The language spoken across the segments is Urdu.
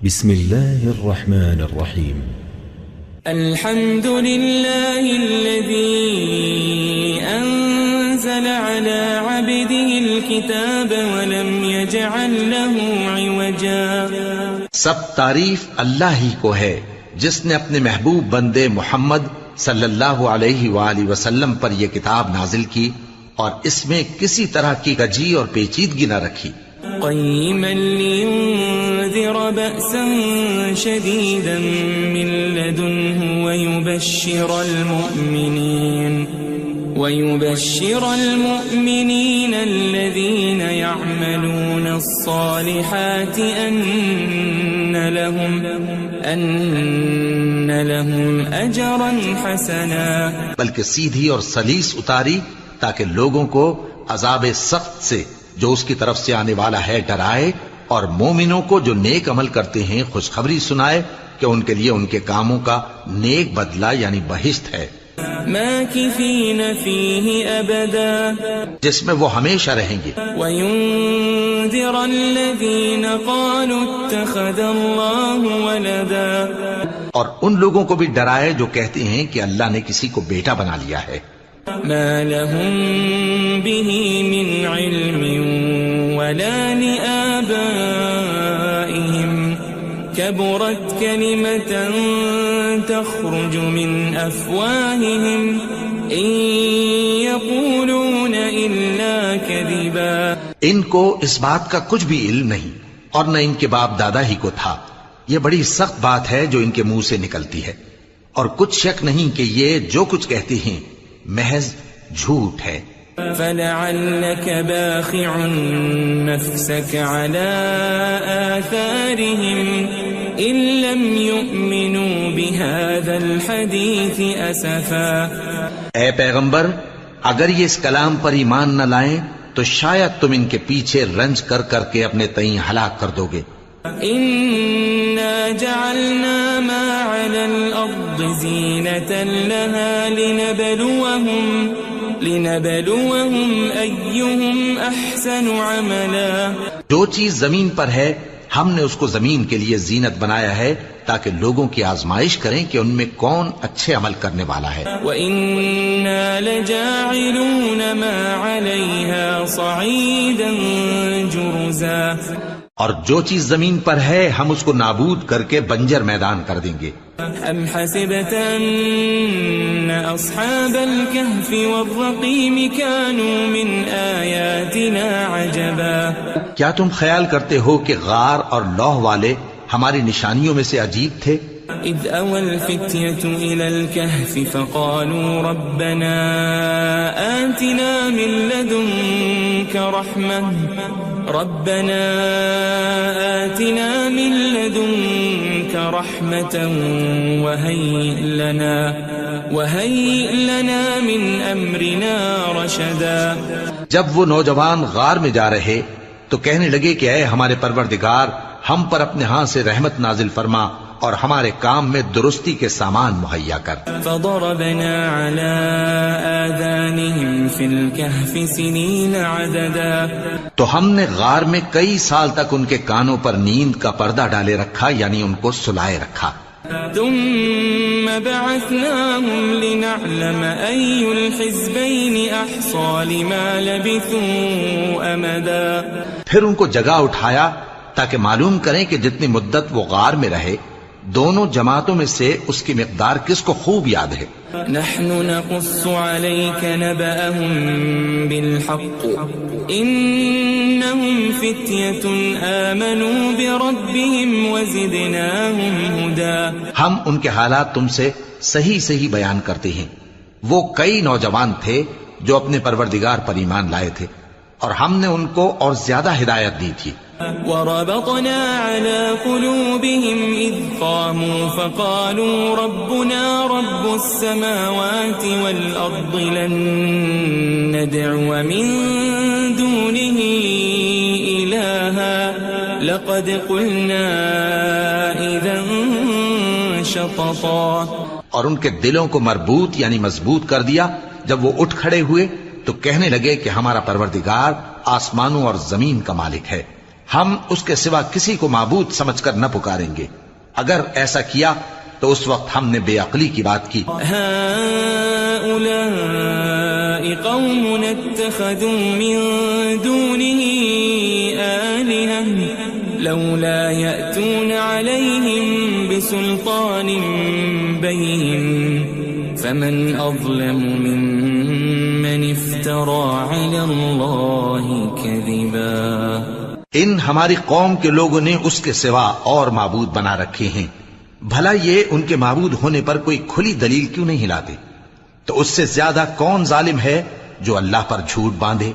بسم الله الرحمن الرحيم. الحمد لله الذي أنزل على عبده الكتاب ولم يجعل له عوجا. سب تعریف اللہ ہی کو ہے جس نے اپنے محبوب بندے محمد صلی اللہ علیہ وآلہ وسلم پر یہ کتاب نازل کی اور اس میں کسی طرح کی کجی اور پیچیدگی نہ رکھی. قيما لينذر بأسا شديدا من لدنه ويبشر المؤمنين الذين يعملون الصالحات أن لهم أجرا حسنا. بلکہ سیدھی اور سلیس اتاری تاکہ لوگوں کو عذاب سخت سے جو اس کی طرف سے آنے والا ہے ڈرائے، اور مومنوں کو جو نیک عمل کرتے ہیں خوشخبری سنائے کہ ان کے لیے ان کے کاموں کا نیک بدلہ یعنی بہشت ہے، ماکثین فیہ ابدا، جس میں وہ ہمیشہ رہیں گے. وینذر الذین قالوا اتخذ اللہ ولدا، اور ان لوگوں کو بھی ڈرائے جو کہتے ہیں کہ اللہ نے کسی کو بیٹا بنا لیا ہے. ما لهم به من علم ولا لآبائهم كبرت كلمة تخرج من أفواههم إن يقولون إلا كذبا. ان کو اس بات کا کچھ بھی علم نہیں اور نہ ان کے باپ دادا ہی کو تھا. یہ بڑی سخت بات ہے جو ان کے منہ سے نکلتی ہے، اور کچھ شک نہیں کہ یہ جو کچھ کہتے ہیں محض جھوٹ ہے. فلعلك باخع نفسك على آثارهم إن لم يؤمنوا بهذا الحديث أسفا. اے پیغمبر، اگر یہ اس کلام پر ایمان نہ لائیں تو شاید تم ان کے پیچھے رنج کر کر کے اپنے تئیں ہلاک کر دو گے. إنا جعلنا ما على الأرض زينة لها لنبلوهم أيهم أحسن عملا. جو چیز زمین پر ہے ہم نے اس کو زمین کے لیے زینت بنایا ہے تاکہ لوگوں کی آزمائش کریں کہ ان میں کون اچھے عمل کرنے والا ہے. وَإِنَّا لَجَاعِلُونَ مَا عَلَيْهَا صَعِيدًا جُرُزًا. اور جو چیز زمین پر ہے ہم اس کو نابود کر کے بنجر میدان کر دیں گے. أَمْ حَسِبْتَ أَنَّ أَصْحَابَ الْكَهْفِ وَالرَّقِيمِ كَانُوا مِنْ آيَاتِنَا عَجَبًا. کیا تم خیال کرتے ہو کہ غار اور لوح والے ہماری نشانیوں میں سے عجیب تھے؟ إِذْ أَوَى الْفِتْيَةُ إِلَى الْكَهْفِ فَقَالُوا رَبَّنَا آتِنَا مِنْ لَدُنْكَ رَحْمَةً وَهَيِّئْ لَنَا مِنْ أَمْرِنَا رَشَدًا. جب وہ نوجوان غار میں جا رہے تو کہنے لگے کہ اے ہمارے پروردگار، ہم پر اپنے ہاں سے رحمت نازل فرما اور ہمارے کام میں درستی کے سامان مہیا کر. فضربنا على آذانهم في الكهف سنين عددا. تو ہم نے غار میں کئی سال تک ان کے کانوں پر نیند کا پردہ ڈالے رکھا، یعنی ان کو سلائے رکھا. ثم بعثناهم لنعلم أي الحزبين أحصى لما لبثوا أمدا. پھر ان کو جگہ اٹھایا تاکہ معلوم کریں کہ جتنی مدت وہ غار میں رہے دونوں جماعتوں میں سے اس کی مقدار کس کو خوب یاد ہے. نحن نقص عليك نبأهم بالحق إنهم فتية آمنوا بربهم وزدناهم هدى. ہم ان کے حالات تم سے صحیح صحیح بیان کرتے ہیں. وہ کئی نوجوان تھے جو اپنے پروردگار پر ایمان لائے تھے اور ہم نے ان کو اور زیادہ ہدایت دی تھی. وربطنا على قلوبهم إذ قاموا فقالوا ربنا رب السماوات والأرض لن ندعو من دونه إلها لقد قلنا إذا شططا. اور ان کے دلوں کو مربوط یعنی مضبوط کر دیا. جب وہ اٹھ کھڑے ہوئے تو کہنے لگے کہ ہمارا پروردگار آسمانوں اور زمین کا مالک ہے، ہم اس کے سوا کسی کو معبود سمجھ کر نہ پکاریں گے. اگر ایسا کیا تو اس وقت ہم نے بے عقلی کی بات کی. هؤلاء قوم اتخذوا من دونه آلهة لولا يأتون عليهم بسلطان بين فمن أظلم ممن افترى على الله كذبا. ان ہماری قوم کے لوگوں نے اس کے سوا اور معبود بنا رکھے ہیں. بھلا یہ ان کے معبود ہونے پر کوئی کھلی دلیل کیوں نہیں لاتے؟ تو اس سے زیادہ کون ظالم ہے جو اللہ پر جھوٹ باندھے؟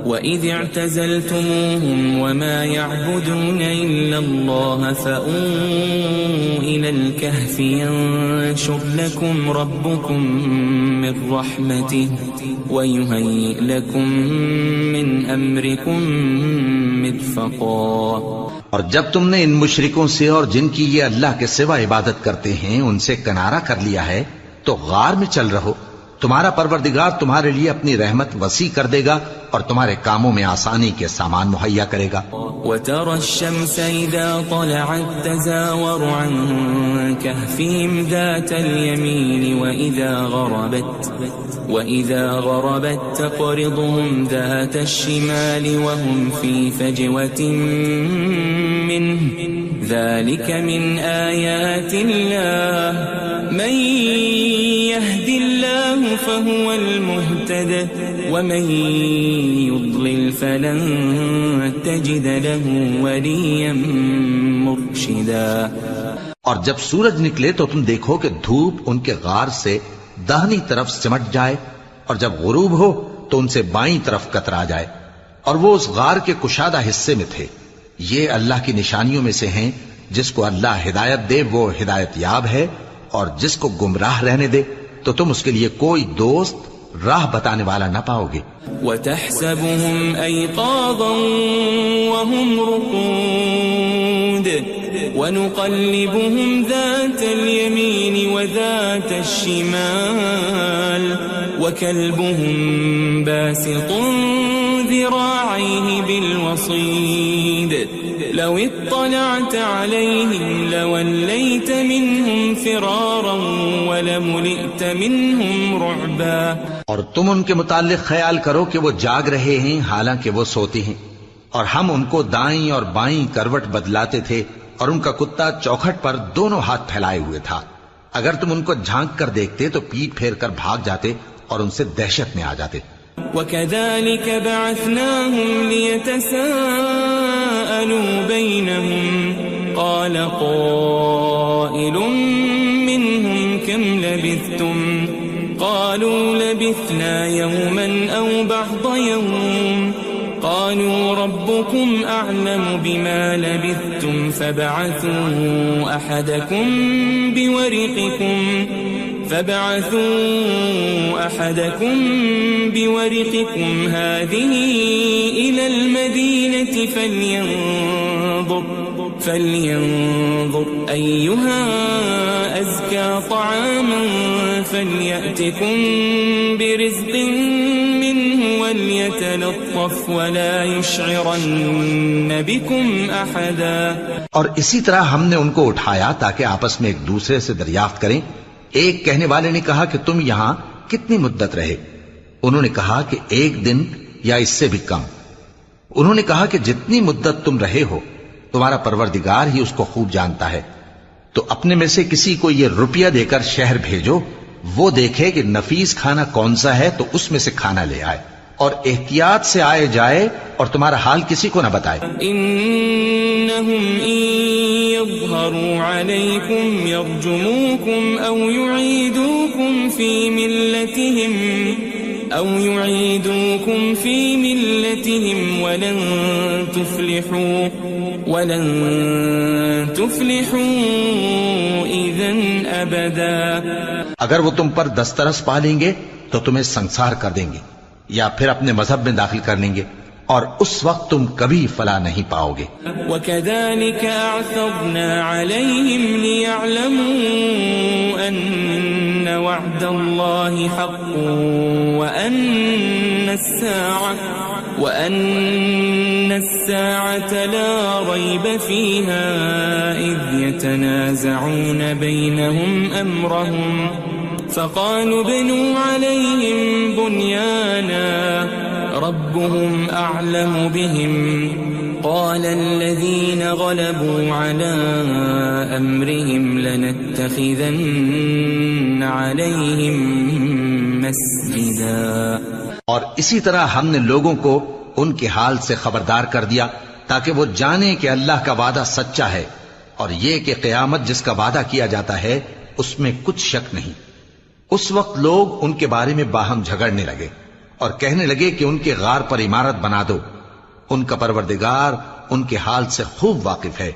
وَإِذِ اعْتَزَلْتُمُوهُمْ وَمَا يَعْبُدُونَ إِلَّا اللَّهَ فَأْوُوا إِلَى الْكَهْفِ يَنشُرْ لَكُمْ رَبُّكُمْ مِنْ رَحْمَتِهِ وَيُهَيِّئْ لَكُمْ مِنْ أَمْرِكُمْ مِرْفَقًا. اور جب تم نے ان مشرکوں سے اور جن کی یہ اللہ کے سوا عبادت کرتے ہیں ان سے کنارہ کر لیا ہے تو غار میں چل رہو. تمہارا پروردگار تمہارے لیے اپنی رحمت وسیع کر دے گا اور تمہارے کاموں میں آسانی کے سامان مہیا کرے گا. وَتَرَى الشَّمْسَ إِذَا طَلَعَتْ تَزَاوَرُ عَنْ كَهْفِهِمْ ذَاتَ الْيَمِينِ وَإِذَا غَرَبَتْ تَقْرِضُهُمْ ذَاتَ الشِّمَالِ وَهُمْ فِي فَجْوَةٍ مِّنْهُ ذَلِكَ مِنْ آيَاتِ اللَّهِ مَنْ يَهْدِ اللَّهُ فَهُوَ الْمُهْتَدِ وَمَنْ يُضْلِلْ فَلَنْ تَجِدَ لَهُ وَلِيًّا مُرْشِدًا. اور جب سورج نکلے تو تم دیکھو کہ دھوپ ان کے غار سے داہنی طرف سمٹ جائے اور جب غروب ہو تو ان سے بائیں طرف کترا جائے اور وہ اس غار کے کشادہ حصے میں تھے. یہ اللہ کی نشانیوں میں سے ہیں. جس کو اللہ ہدایت دے وہ ہدایت یاب ہے اور جس کو گمراہ رہنے دے تو تم اس کے لیے کوئی دوست راہ بتانے والا نہ پاؤ گے. وَتَحْسَبُهُمْ أَيْقَاظًا وَهُمْ رُقُودٌ وَنُقَلِّبُهُمْ ذَاتَ الْيَمِينِ وَذَاتَ الشِّمَالِ وَكَلْبُهُمْ بَاسِطٌ ذِرَاعَيْهِ بِالْوَصِيدِ لَوِ اطَّلَعْتَ عَلَيْهِمْ لَوَلَّيْتَ مِنْهُمْ فِرَارًا وَلَمُلِئْتَ مِنْهُمْ رُعْبًا. اور تم ان کے متعلق خیال کرو کہ وہ جاگ رہے ہیں حالانکہ وہ سوتے ہیں اور ہم ان کو دائیں اور بائیں کروٹ بدلاتے تھے اور ان کا کتا چوکھٹ پر دونوں ہاتھ پھیلائے ہوئے تھا. اگر تم ان کو جھانک کر دیکھتے تو پیٹ پھیر کر بھاگ جاتے اور ان سے دہشت میں آ جاتے. وَكَذَلِكَ بَعَثْنَاهُمْ لِيَتَسَاءَلُوا بَيْنَهُمْ قَالَ قَائِلٌ مِّنْهُمْ كَمْ لَبِثْتُمْ قَالُوا لَبِثْنَا يَوْمًا أَوْ بَعْضَ يَوْمٍ قَالُوا رَبُّكُمْ أَعْلَمُ بِمَا لَبِثْتُمْ فَابْعَثُوا أَحَدَكُمْ بِوَرِقِكُمْ هَذِهِ إِلَى الْمَدِينَةِ فَلْيَنظُرْ أَيُّهَا أَزْكَى طَعَامًا فَلْيَأْتِكُمْ بِرِزْقٍ مِّنْهُ وَلْيَتَلَطَّفْ وَلَا يُشْعِرَنَّ بِكُمْ أَحَدًا. اور اسی طرح ہم نے ان کو اٹھایا تاکہ آپس میں ایک دوسرے سے دریافت کریں. ایک کہنے والے نے کہا کہ تم یہاں کتنی مدت رہے؟ انہوں نے کہا کہ 1 دن یا اس سے بھی کم. انہوں نے کہا کہ جتنی مدت تم رہے ہو تمہارا پروردگار ہی اس کو خوب جانتا ہے. تو اپنے میں سے کسی کو یہ روپیہ دے کر شہر بھیجو، وہ دیکھے کہ نفیس کھانا کون سا ہے تو اس میں سے کھانا لے آئے اور احتیاط سے آئے جائے اور تمہارا حال کسی کو نہ بتائے. انہم ان یظہروا علیکم یرجموکم او یعیدوکم فی ملتہم ولن تفلحوا اذن ابدا. اگر وہ تم پر دسترس پا لیں گے تو تمہیں سنسار کر دیں گے یا پھر اپنے مذہب میں داخل کر لیں گے اور اس وقت تم کبھی فلاح نہیں پاؤ گے. وَكَذَلِكَ أَعْثَرْنَا عَلَيْهِمْ لِيَعْلَمُوا أَنَّ وَعْدَ اللَّهِ حَقٌّ وَأَنَّ السَّاعَةَ الساعة لا ريب فيها إذ يتنازعون بينهم أمرهم فقالوا ابنوا عليهم بنيانا ربهم أعلم بهم قال الذين غلبوا على أمرهم لنتخذن عليهم مسجدا. اور اسی طرح ہم نے لوگوں کو ان کے حال سے خبردار کر دیا تاکہ وہ جانیں کہ اللہ کا وعدہ سچا ہے اور یہ کہ قیامت جس کا وعدہ کیا جاتا ہے اس میں کچھ شک نہیں. اس وقت لوگ ان کے بارے میں باہم جھگڑنے لگے اور کہنے لگے کہ ان کے غار پر عمارت بنا دو. ان کا پروردگار ان کے حال سے خوب واقف ہے.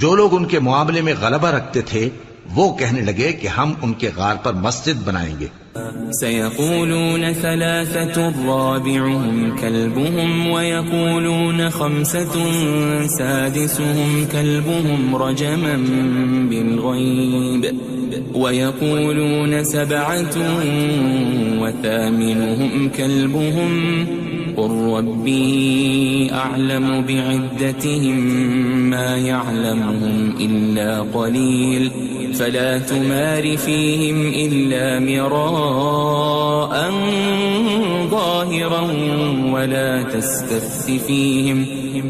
جو لوگ ان کے معاملے میں غلبہ رکھتے تھے وہ کہنے لگے کہ ہم ان کے غار پر مسجد بنائیں گے. سيقولون ثلاثة رابعهم كلبهم ويقولون خمسة سادسهم كلبهم رجما بالغيب ويقولون سبعة وثامنهم كلبهم قل ربي أعلم بعدتهم ما يعلمهم إلا قليل فلا تمار فيهم إلا مراء ظاهرا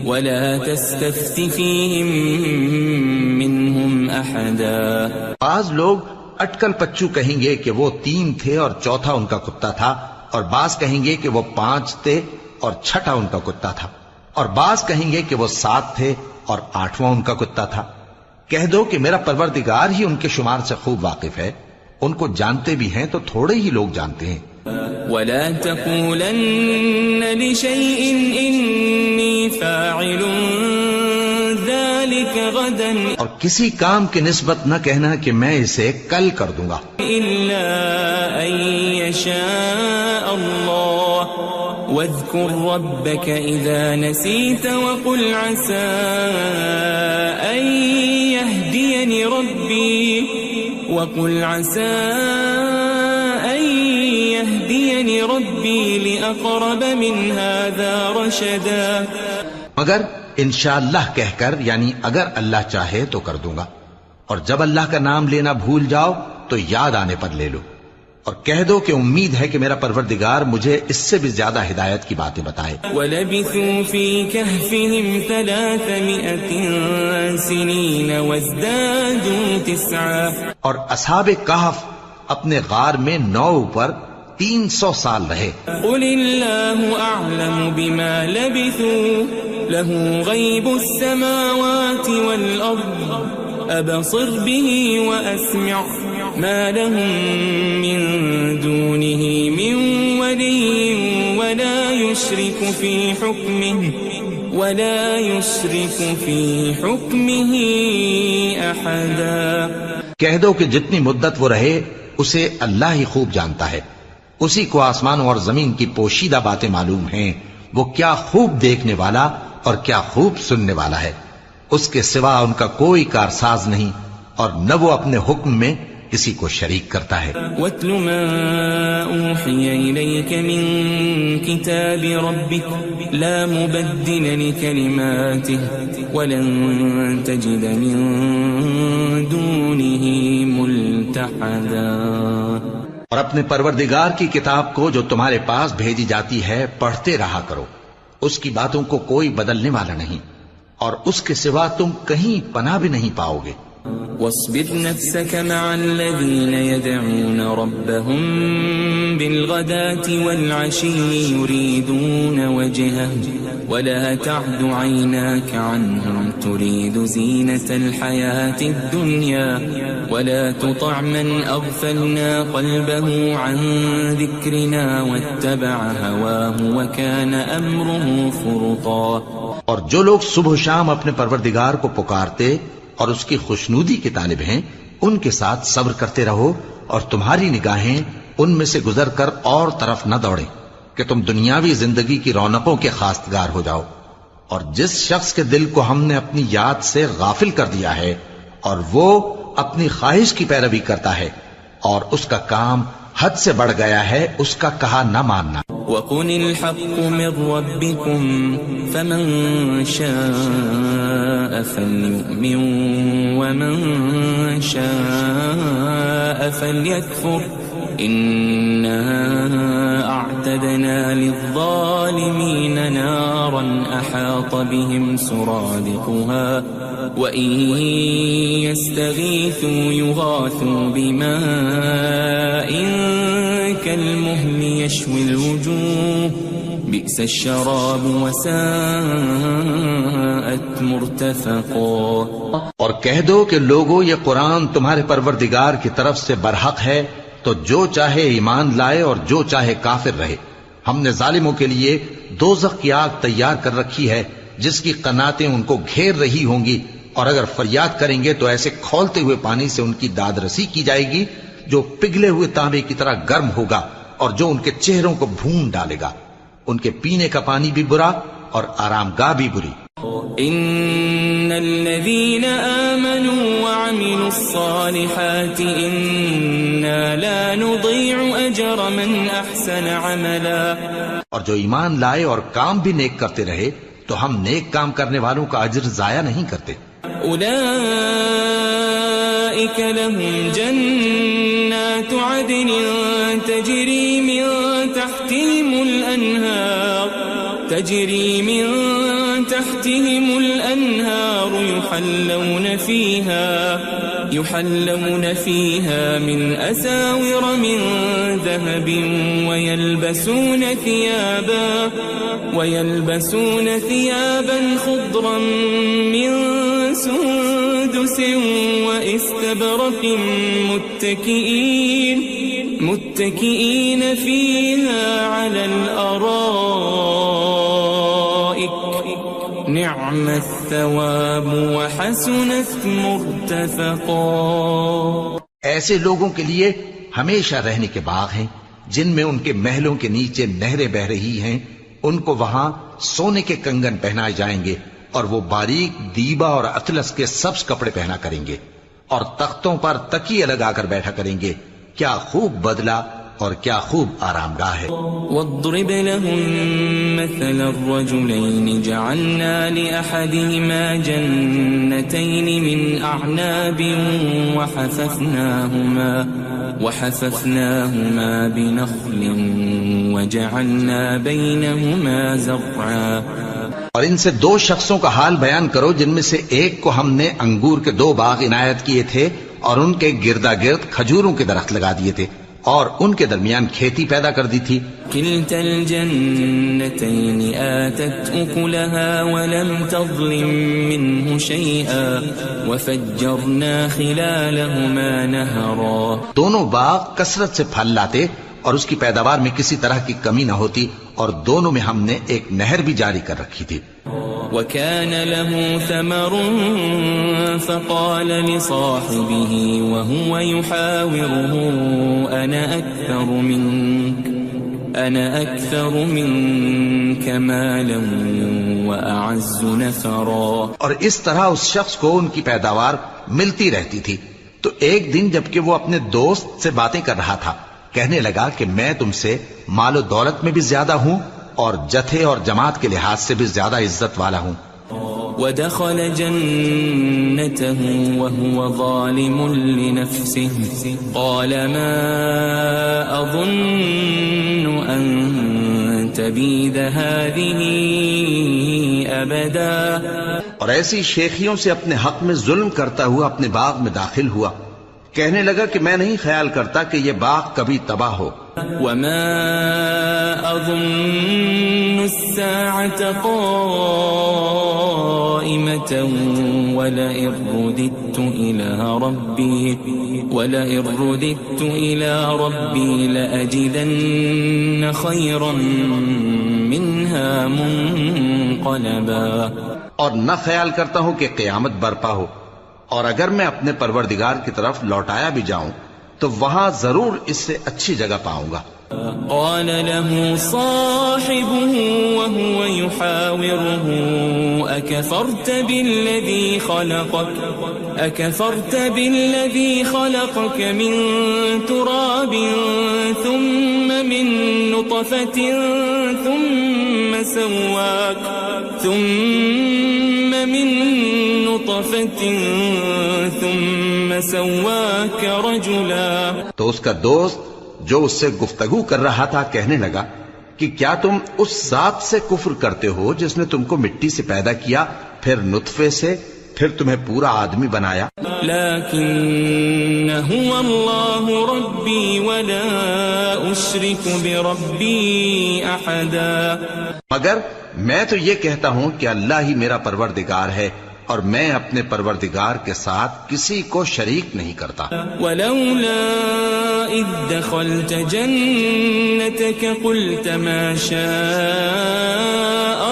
ولا تستفت فيهم منهم أحدا. بعض لوگ اٹکل پچو کہیں گے کہ وہ 3 تھے اور چوتھا ان کا کتا تھا، اور بعض کہیں گے کہ وہ 5 تھے اور چھٹا ان کا کتا تھا، اور بعض کہیں گے کہ وہ 7 تھے اور 8واں ان کا کتا تھا. کہہ دو کہ میرا پروردگار ہی ان کے شمار سے خوب واقف ہے، ان کو جانتے بھی ہیں تو تھوڑے ہی لوگ جانتے ہیں. ولا تقولن لشيء إني فاعل ذلك غدا اور کسی کام کی نسبت نہ کہنا کہ میں اسے کل کر دوں گا إلا أن يشاء الله واذكر ربك إذا نسيت وقل عسى أن يهديني ربي لأقرب من هذا رشدا. مگر انشاءاللہ کہہ کر، یعنی اگر اللہ چاہے تو کر دوں گا، اور جب اللہ کا نام لینا بھول جاؤ تو یاد آنے پر لے لو، اور کہہ دو کہ امید ہے کہ میرا پروردگار مجھے اس سے بھی زیادہ ہدایت کی باتیں بتائے. وَلَبِثُوا فِي كَهْفِهِمْ 300 سِنِينَ وَازْدَادُوا 9. اور اصحاب کہف اپنے غار میں 9 پر 300 سال رہے. قُلِ اللَّهُ أَعْلَمُ بِمَا لَبِثُوا لَهُ غَيْبُ السَّمَاوَاتِ وَالْأَرْضِ أَبْصِرْ بِهِ وَأَسْمِعْ مَا لَهُم مِّن دُونِهِ مِن وَلِيٍّ وَلَا يُشْرِكُ فِي حُكْمِهِ أَحَدًا. کہہ دو کہ جتنی مدت وہ رہے اسے اللہ ہی خوب جانتا ہے، اسی کو آسمانوں اور زمین کی پوشیدہ باتیں معلوم ہیں. وہ کیا خوب دیکھنے والا اور کیا خوب سننے والا ہے. اس کے سوا ان کا کوئی کارساز نہیں، اور نہ وہ اپنے حکم میں کسی کو شریک کرتا ہے. وَاتْلُ مَا أُوحِيَ إِلَيْكَ مِن كِتَابِ رَبِّكَ لَا مُبَدِّلَ لِكَلِمَاتِهِ وَلَن تَجِدَ مِن دُونِهِ مُلْتَحَدًا. اور اپنے پروردگار کی کتاب کو جو تمہارے پاس بھیجی جاتی ہے پڑھتے رہا کرو، اس کی باتوں کو کوئی بدلنے والا نہیں، اور اس کے سوا تم کہیں پناہ بھی نہیں پاؤ گے. واصبر نفسك مع الذين يدعون ربهم بالغداة والعشي يريدون وجهه ولا تعد عيناك عنهم تريد زينة الحياة الدنيا ولا تطع من أغفلنا قلبه عن ذكرنا واتبع هواه وكان أمره فرطا. اور جو لوگ صبح و شام اپنے پروردگار کو پکارتے اور اس کی خوشنودی کے طالب ہیں ان کے ساتھ صبر کرتے رہو، اور تمہاری نگاہیں ان میں سے گزر کر اور طرف نہ دوڑیں کہ تم دنیاوی زندگی کی رونقوں کے خواستگار ہو جاؤ. اور جس شخص کے دل کو ہم نے اپنی یاد سے غافل کر دیا ہے اور وہ اپنی خواہش کی پیروی کرتا ہے اور اس کا کام حد سے بڑھ گیا ہے، اس کا کہا نہ ماننا. وقل الحق من ربكم فمن شاء فليؤمن ومن شاء فليكفر إنا أعتدنا للظالمين نارا أحاط بهم سرادقها وإن يستغيثوا يغاثوا بماء كالمهل يشوي الوجوه بئس الشراب وساءت مرتفقا. اور کہہ دو کہ لوگو یہ قرآن تمہارے پروردگار کی طرف سے برحق ہے، تو جو چاہے ایمان لائے اور جو چاہے کافر رہے. ہم نے ظالموں کے لیے دوزخ کی آگ تیار کر رکھی ہے جس کی قناتیں ان کو گھیر رہی ہوں گی، اور اگر فریاد کریں گے تو ایسے کھولتے ہوئے پانی سے ان کی داد رسی کی جائے گی جو پگھلے ہوئے تانبے کی طرح گرم ہوگا اور جو ان کے چہروں کو بھون ڈالے گا. ان کے پینے کا پانی بھی برا اور آرام گاہ بھی بری. ان الذين آمنوا وعملوا الصالحات انا لا نضيع اجر من احسن عملا. اور جو ایمان لائے اور کام بھی نیک کرتے رہے تو ہم نیک کام کرنے والوں کا اجر ضائع نہیں کرتے. اولئك لهم جنات عدن تجري من تحتهم الأنهار يحلون فيها من أساور من ذهب ويلبسون ثيابا خضرا من سندس واستبرق متكئين فيها على الأرائك نعم الثواب وحسنت مرتفقا. ایسے لوگوں کے لیے ہمیشہ رہنے کے باغ ہیں جن میں ان کے محلوں کے نیچے نہریں بہ رہی ہیں. ان کو وہاں سونے کے کنگن پہنائے جائیں گے اور وہ باریک دیبا اور اطلس کے سبز کپڑے پہنا کریں گے اور تختوں پر تکیے لگا کر بیٹھا کریں گے. کیا خوب بدلہ اور کیا خوب آرام گاہ ہے. واضرب لهم مثل الرجلين جعلنا لأحدهما جنتين من أعناب وحففناهما بنخل وجعلنا بينهما زرعا. اور ان سے دو شخصوں کا حال بیان کرو جن میں سے ایک کو ہم نے انگور کے 2 باغ عنایت کیے تھے اور ان کے گردا گرد کھجوروں کے درخت لگا دیے تھے اور ان کے درمیان کھیتی پیدا کر دی تھی. كلتا الجنتين آتت أكلها ولم تظلم منه شيئا وفجرنا خلالهما نهرا. دونوں باغ کثرت سے پھل لاتے اور اس کی پیداوار میں کسی طرح کی کمی نہ ہوتی اور دونوں میں ہم نے ایک نہر بھی جاری کر رکھی تھی. وكان له ثمر فقال لصاحبه وهو يحاوره أنا أكثر منك مالا وأعز نفرا. اور اس طرح اس شخص کو ان کی پیداوار ملتی رہتی تھی. تو ایک دن جبکہ وہ اپنے دوست سے باتیں کر رہا تھا کہنے لگا کہ میں تم سے مال و دولت میں بھی زیادہ ہوں اور جتھے اور جماعت کے لحاظ سے بھی زیادہ عزت والا ہوں. ودخل جنته وهو ظالم لنفسه قال ما أظن أن تبيد هذه أبدا. اور ایسی شیخیوں سے اپنے حق میں ظلم کرتا ہوا اپنے باغ میں داخل ہوا. کہنے لگا کہ میں نہیں خیال کرتا کہ یہ باغ کبھی تباہ ہو. وما أظن الساعة قائمة ولئن رددت إلى ربي لأجدن خيرا منها منقلبا. اور نہ خیال کرتا ہوں کہ قیامت برپا ہو اور اگر میں اپنے پروردگار کی طرف لوٹایا بھی جاؤں تو وہاں ضرور اس سے اچھی جگہ پاؤں گا. قال له صاحبه وهو يحاوره أكفرت بالذي خلقك أكفرت بالذي خلقك من تراب ثم من نطفة ثم سواك رجلا. تو اس کا دوست جو اس سے گفتگو کر رہا تھا کہنے لگا کہ کیا تم اس ذات سے کفر کرتے ہو جس نے تم کو مٹی سے پیدا کیا، پھر نطفے سے، پھر تمہیں پورا آدمی بنایا. لیکن هو اللہ ربی ولا اشرک بربی احدا. مگر میں تو یہ کہتا ہوں کہ اللہ ہی میرا پروردگار ہے اور میں اپنے پروردگار کے ساتھ کسی کو شریک نہیں کرتا. ولولا اذ دخلت جنتك قلت ما شاء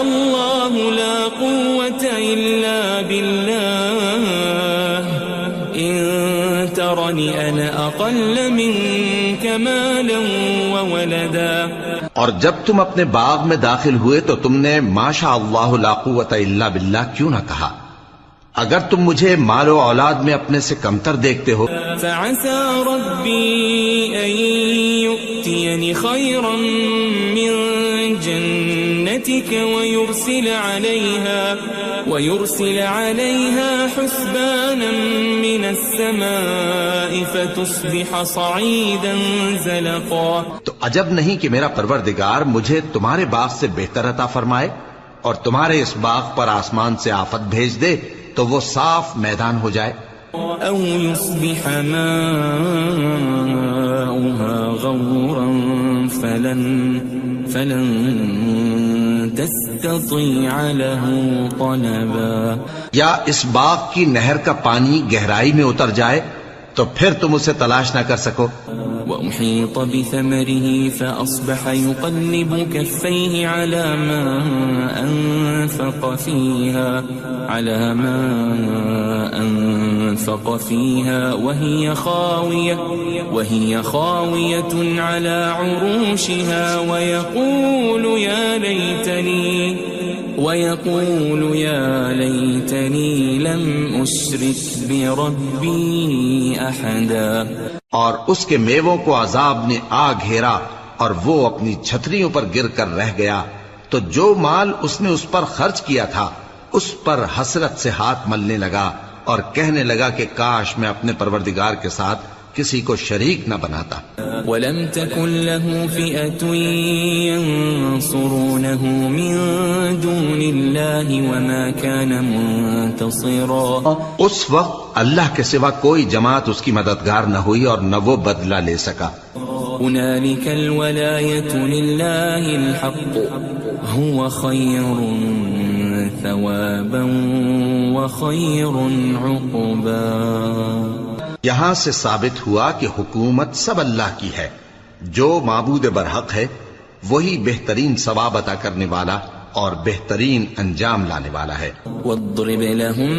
الله لا قوة الا بالله ان ترني انا اقل منك مالا وولدا. اور جب تم اپنے باغ میں داخل ہوئے تو تم نے ما شاء اللہ لا قوت الا باللہ کیوں نہ کہا؟ اگر تم مجھے مال و اولاد میں اپنے سے کمتر دیکھتے ہو. فعسى ربي أن يؤتيني خيرا من جنتك ويرسل عليها حسبانا من السماء فتصبح صعيدا زلقا. تو عجب نہیں کہ میرا پروردگار مجھے تمہارے باغ سے بہتر عطا فرمائے اور تمہارے اس باغ پر آسمان سے آفت بھیج دے تو وہ صاف میدان ہو جائے. او يصبح ماؤها غورا فلن تستطيع له طلبا. یا اس باغ کی نہر کا پانی گہرائی میں اتر جائے تو پھر تم اسے تلاش نہ کر سکو. وأحيط بثمره فأصبح يقلب كفيه على ما أنفق فيها وهي خاوية على عروشها ويقول يا ليتني لم أشرك بربي أحدا. اور اس کے میووں کو عذاب نے آ گھیرا اور وہ اپنی چھتریوں پر گر کر رہ گیا، تو جو مال اس نے اس پر خرچ کیا تھا اس پر حسرت سے ہاتھ ملنے لگا اور کہنے لگا کہ کاش میں اپنے پروردگار کے ساتھ کسی کو شریک نہ بناتا. وَلَمْ تَكُنْ لَهُ فِئَةٌ يَنصُرُونَهُ مِن دُونِ اللَّهِ وَمَا كَانَ مُنتَصِرًا. اس وقت اللہ کے سوا کوئی جماعت اس کی مددگار نہ ہوئی اور نہ وہ بدلہ لے سکا. هُنَالِكَ الْوَلَایَةُ لِلَّهِ الْحَقُّ هُوَ خَيْرٌ ثَوَابًا وَخَيْرٌ عُقْبًا. یہاں سے ثابت ہوا کہ حکومت سب اللہ کی ہے. جو معبود برحق ہے وہی بہترین ثواب عطا کرنے والا اور بہترین انجام لانے والا ہے. وَاضْرِبْ لَهُم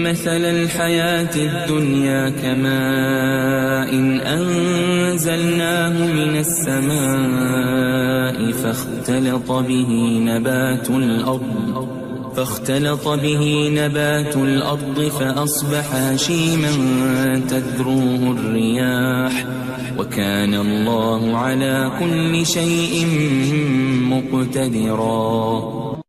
مَّثَلَ الْحَيَاةِ الدُّنْيَا كَمَاءٍ أَنزَلْنَاهُ مِنَ السَّمَاءِ فاختلط به نبات الأرض فأصبح هشيما تذروه الرياح وكان الله على كل شيء مقتدرا.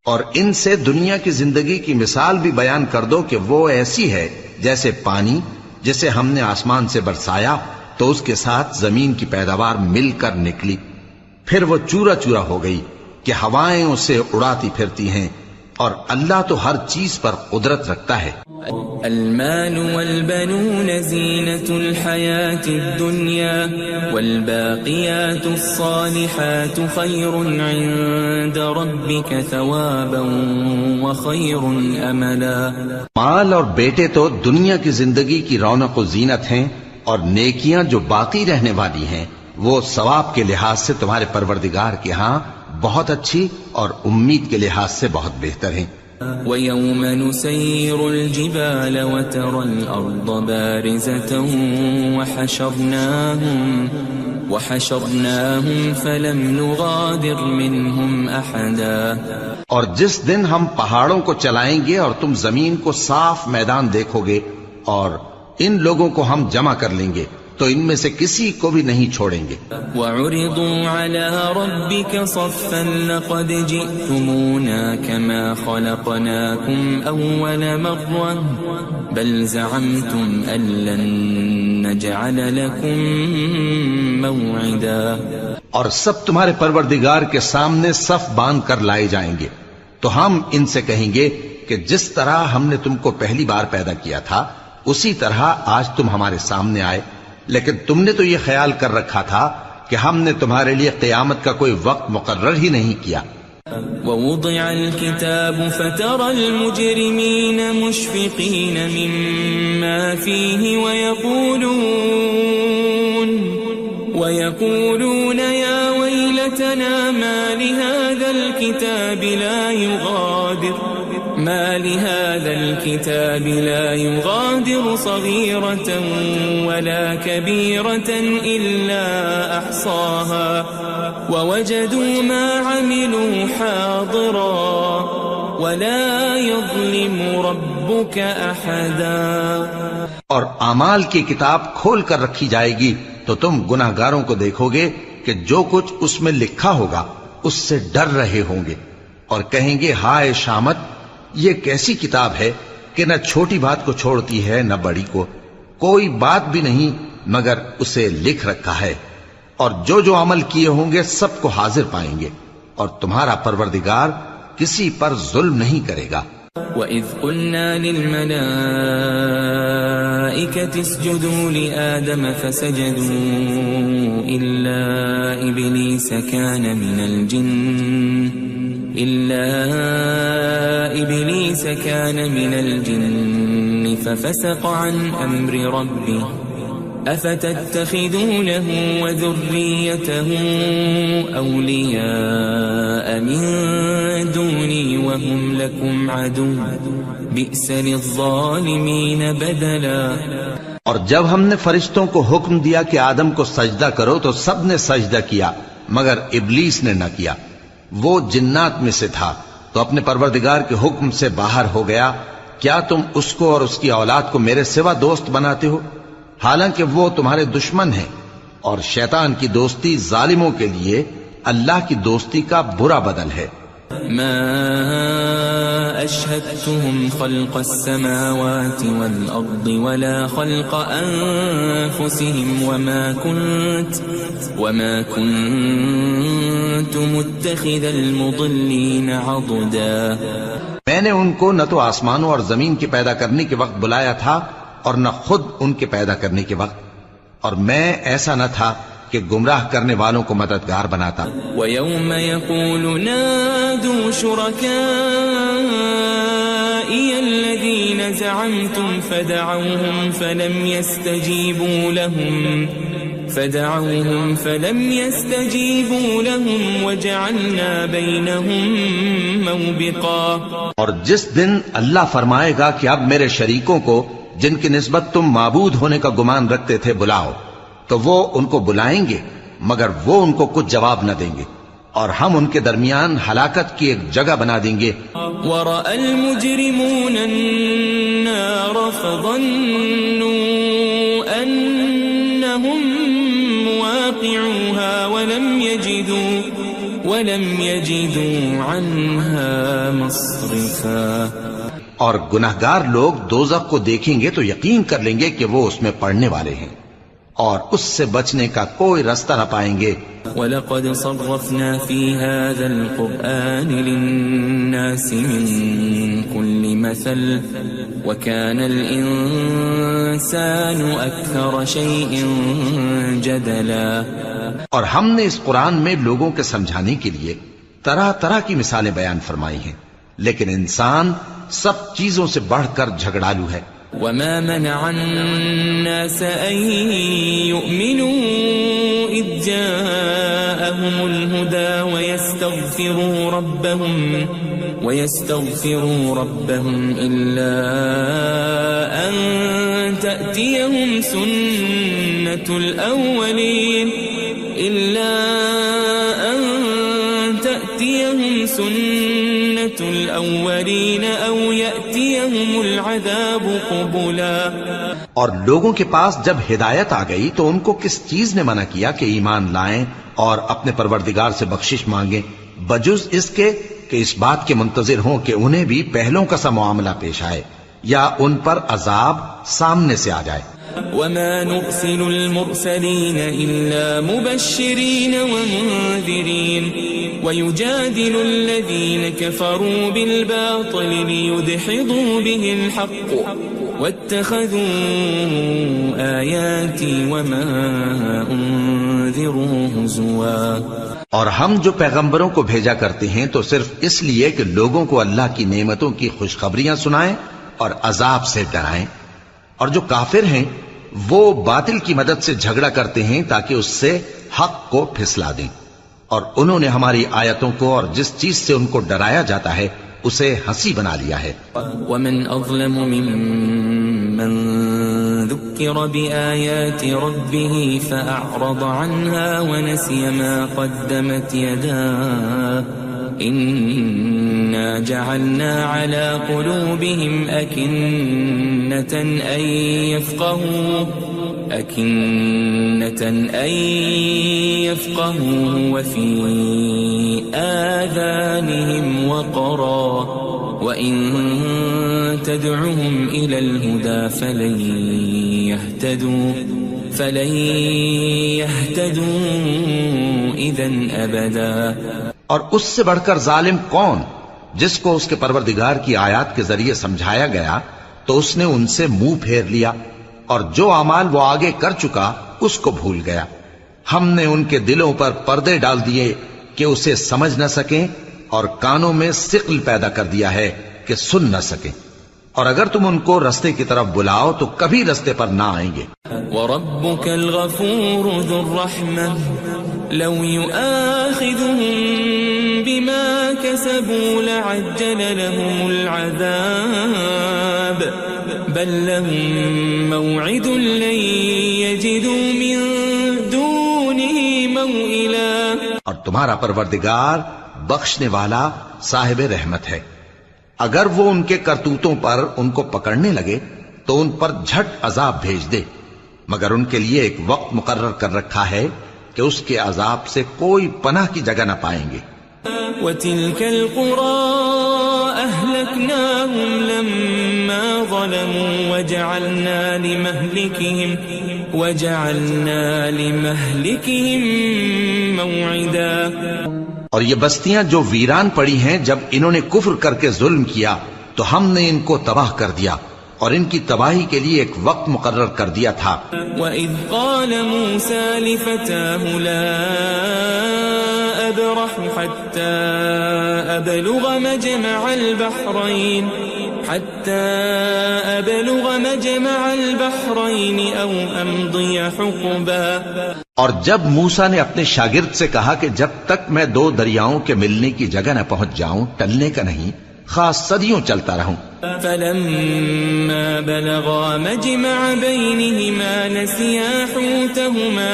اور ان سے دنیا کی زندگی کی مثال بھی بیان کر دو کہ وہ ایسی ہے جیسے پانی جسے ہم نے آسمان سے برسایا تو اس کے ساتھ زمین کی پیداوار مل کر نکلی، پھر وہ چورا چورا ہو گئی کہ ہوائیں اسے اڑاتی پھرتی ہیں، اور اللہ تو ہر چیز پر قدرت رکھتا ہے. المال والبنون زینة الحیاة الدنیا والباقیات الصالحات خیر عند ربک ثوابا وخیر املا. مال اور بیٹے تو دنیا کی زندگی کی رونق و زینت ہیں، اور نیکیاں جو باقی رہنے والی ہیں وہ ثواب کے لحاظ سے تمہارے پروردگار کے ہاں بہت اچھی اور امید کے لحاظ سے بہت بہتر ہیں. وَيَوْمَ نُسَيِّرُ الْجِبَالَ وَتَرَى الْأَرْضَ بَارِزَةً وَحَشَرْنَاهُمْ فَلَمْ نُغَادِرْ مِنْهُمْ أَحَدًا. اور جس دن ہم پہاڑوں کو چلائیں گے اور تم زمین کو صاف میدان دیکھو گے اور ان لوگوں کو ہم جمع کر لیں گے تو ان میں سے کسی کو بھی نہیں چھوڑیں گے. وَعُرِضُوا عَلَى رَبِّكَ صَفًّا لَقَدْ جِئْتُمُونَا كَمَا خَلَقْنَاكُمْ أَوَّلَ مَرَّةٍ بَلْ زَعَمْتُمْ أَن لَّن نَّجْعَلَ لَكُم مَّوْعِدًا. اور سب تمہارے پروردگار کے سامنے صف باندھ کر لائے جائیں گے تو ہم ان سے کہیں گے کہ جس طرح ہم نے تم کو پہلی بار پیدا کیا تھا اسی طرح آج تم ہمارے سامنے آئے، لیکن تم نے تو یہ خیال کر رکھا تھا کہ ہم نے تمہارے لیے قیامت کا کوئی وقت مقرر ہی نہیں کیا. وَوُضِعَ الْكِتَابُ فَتَرَى الْمُجْرِمِينَ مُشْفِقِينَ مِمَّا فِيهِ وَيَقُولُونَ يَا وَيْلَتَنَا مَا لِهَذَا الْكِتَابِ لَا يُغَادِرُ صَغِيرَةً وَلَا كَبِيرَةً إِلَّا أَحْصَاهَا وَوَجَدُوا مَا عَمِلُوا حَاضِرًا وَلَا يَظْلِمُ رَبُّكَ أَحَدًا. اور اعمال کی کتاب کھول کر رکھی جائے گی تو تم گناہگاروں کو دیکھو گے کہ جو کچھ اس میں لکھا ہوگا اس سے ڈر رہے ہوں گے اور کہیں گے ہائے شامت، یہ کیسی کتاب ہے کہ نہ چھوٹی بات کو چھوڑتی ہے نہ بڑی کو، کوئی بات بھی نہیں مگر اسے لکھ رکھا ہے، اور جو جو عمل کیے ہوں گے سب کو حاضر پائیں گے، اور تمہارا پروردگار کسی پر ظلم نہیں کرے گا. وَإِذْ قُلْنَا لِلْمَلَائِكَةِ اسْجُدُوا لِآدَمَ فَسَجَدُوا إِلَّا إِبْلِيسَ كَانَ مِنَ الْجِنِّ فَفَسَقَ عَنْ أَمْرِ رَبِّهِ أَفَتَتَّخِذُونَهُ وَذُرِّيَّتَهُ أَوْلِيَاءَ مِن دُونِي وَهُمْ لَكُمْ عَدُوٌّ بِئْسَ لِلظَّالِمِينَ بَدَلًا. اور جب ہم نے فرشتوں کو حکم دیا کہ آدم کو سجدہ کرو تو سب نے سجدہ کیا مگر ابلیس نے نہ کیا، وہ جنات میں سے تھا تو اپنے پروردگار کے حکم سے باہر ہو گیا. کیا تم اس کو اور اس کی اولاد کو میرے سوا دوست بناتے ہو حالانکہ وہ تمہارے دشمن ہیں، اور شیطان کی دوستی ظالموں کے لیے اللہ کی دوستی کا برا بدل ہے. ما أشهدتهم خلق السماوات والأرض ولا خلق أنفسهم وما كنت متخذ المضلين عضدا. میں نے ان کو نہ تو آسمانوں اور زمین کے پیدا کرنے کے وقت بلایا تھا اور نہ خود ان کے پیدا کرنے کے وقت، اور میں ایسا نہ تھا کہ گمراہ کرنے والوں کو مددگار بناتا. وَيَوْمَ يَقُولُ نَادُوا شُرَكَائِيَ الَّذِينَ زَعَمْتُمْ فَدَعَوْهُمْ فَلَمْ يَسْتَجِيبُوا لَهُمْ وَجَعَلْنَا بَيْنَهُمْ مَوْبِقًا. اور جس دن اللہ فرمائے گا کہ اب میرے شریکوں کو جن کی نسبت تم معبود ہونے کا گمان رکھتے تھے بلاؤ، تو وہ ان کو بلائیں گے مگر وہ ان کو کچھ جواب نہ دیں گے، اور ہم ان کے درمیان ہلاکت کی ایک جگہ بنا دیں گے. وَرَأَى الْمُجْرِمُونَ النَّارَ فَظَنُّوا أَنَّهُمْ مُوَاقِعُوهَا وَلَمْ يَجِدُوا عَنْهَا مَصْرِفًا. اور گناہگار لوگ دوزخ کو دیکھیں گے تو یقین کر لیں گے کہ وہ اس میں پڑنے والے ہیں اور اس سے بچنے کا کوئی راستہ نہ پائیں گے. وَلَقَدْ صَرَّفْنَا فِي هَذَا الْقُرْآنِ لِلنَّاسِ مِنْ كُلِّ مَثَلٍ وَكَانَ الْإِنسَانُ أَكْثَرَ شَيْءٍ جَدَلًا. اور ہم نے اس قرآن میں لوگوں کے سمجھانے کے لیے طرح طرح کی مثالیں بیان فرمائی ہیں، لیکن انسان سب چیزوں سے بڑھ کر جھگڑالو ہے. وَمَا مَنَعَ النَّاسَ أَن يُؤْمِنُوا إِذْ جَاءَهُمُ الْهُدَى وَيَسْتَغْفِرُوا رَبَّهُمْ إِلَّا أَن تَأْتِيَهُمْ سُنَّةُ الأولين أو يأتيهم العذاب قبلا۔ اور لوگوں کے پاس جب ہدایت آ گئی تو ان کو کس چیز نے منع کیا کہ ایمان لائیں اور اپنے پروردگار سے بخشش مانگیں، بجز اس کے کہ اس بات کے منتظر ہوں کہ انہیں بھی پہلوں کا سا معاملہ پیش آئے یا ان پر عذاب سامنے سے آ جائے۔ وما نرسل المرسلين إلا مبشرين ومنذرين ويجادل الذين كفروا بالباطل ليدحضوا به الحق واتخذوا آياتي وما أنذروا هزوا۔ اور ہم جو پیغمبروں کو بھیجا کرتے ہیں تو صرف اس لیے کہ لوگوں کو اللہ کی نعمتوں کی خوشخبریاں سنائیں اور عذاب سے ڈرائیں، اور جو کافر ہیں وہ باطل کی مدد سے جھگڑا کرتے ہیں تاکہ اس سے حق کو پھسلا دیں، اور انہوں نے ہماری آیتوں کو اور جس چیز سے ان کو ڈرایا جاتا ہے اسے ہنسی بنا لیا ہے۔ ومن أظلم ممن ذكر بآيات ربه فأعرض عنها ونسي ما قدمت يداه إنا جعلنا على قلوبهم أكنة أن يفقهوا وفي آذانهم وقرا وإن تدعهم إلى الهدى فلن يهتدوا إذن أبدا۔ اور اس سے بڑھ کر ظالم کون جس کو اس کے پروردگار کی آیات کے ذریعے سمجھایا گیا تو اس نے ان سے منہ پھیر لیا، اور جو اعمال وہ آگے کر چکا اس کو بھول گیا۔ ہم نے ان کے دلوں پر پردے ڈال دیے کہ اسے سمجھ نہ سکیں، اور کانوں میں ثقل پیدا کر دیا ہے کہ سن نہ سکیں، اور اگر تم ان کو رستے کی طرف بلاؤ تو کبھی رستے پر نہ آئیں گے۔ وَرَبُّكَ الْغَفُورُ ذُو الرَّحْمَةِ لَوْ يُؤَاخِذُهُم بِمَا كَسَبُوا لَعَجَّلَ لَهُمُ الْعَذَابَ بَل لَّهُم مَّوْعِدٌ لَّن يَجِدُوا مِن دُونِهِ مَوْئِلًا۔ اور تمہارا پروردگار بخشنے والا صاحب رحمت ہے، اگر وہ ان کے کرتوتوں پر ان کو پکڑنے لگے تو ان پر جھٹ عذاب بھیج دے، مگر ان کے لیے ایک وقت مقرر کر رکھا ہے کہ اس کے عذاب سے کوئی پناہ کی جگہ نہ پائیں گے۔ وَتِلْكَ الْقُرَىٰ أَهْلَكْنَاهُمْ لَمَّا ظَلَمُوا وَجَعَلْنَا لِمَهْلِكِهِمْ مَوْعِدًا۔ اور یہ بستیاں جو ویران پڑی ہیں جب انہوں نے کفر کر کے ظلم کیا تو ہم نے ان کو تباہ کر دیا، اور ان کی تباہی کے لیے ایک وقت مقرر کر دیا تھا۔ وَإِذْ قَالَ مُوسَىٰ لِفَتَاهُ لَا أَبْرَحُ حَتَّىٰ أَبْلُغَ مَجْمَعَ الْبَحْرَيْنِ أَوْ أَمْضِيَ حُقُبًا۔ اور جب موسیٰ نے اپنے شاگرد سے کہا کہ جب تک میں دو دریاؤں کے ملنے کی جگہ نہ پہنچ جاؤں ٹلنے کا نہیں، خاص صدیوں چلتا رہوں۔ فَلَمَّا بَلَغَا مَجْمَعَ بَيْنِهِمَا نَسِيَا حُوتَهُمَا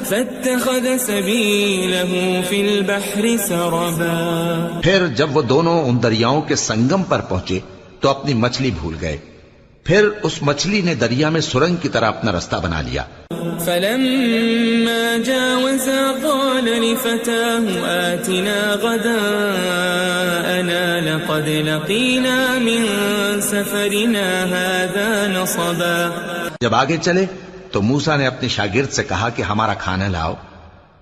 فَاتَّخَذَ سَبِيلَهُ فِي الْبَحْرِ سَرَبًا۔ پھر جب وہ دونوں ان دریاؤں کے سنگم پر پہنچے تو اپنی مچھلی بھول گئے، پھر اس مچھلی نے دریا میں سرنگ کی طرح اپنا رستہ بنا لیا۔ فَلَمَّا جَاوَزَا قَالَ لِفَتَاهُ آتِنَا غَدَاءَنَا لَقَدْ لَقِينَا مِن سَفَرِنَا هَٰذَا نَصَبًا۔ جب آگے چلے تو موسیٰ نے اپنے شاگرد سے کہا کہ ہمارا کھانا لاؤ،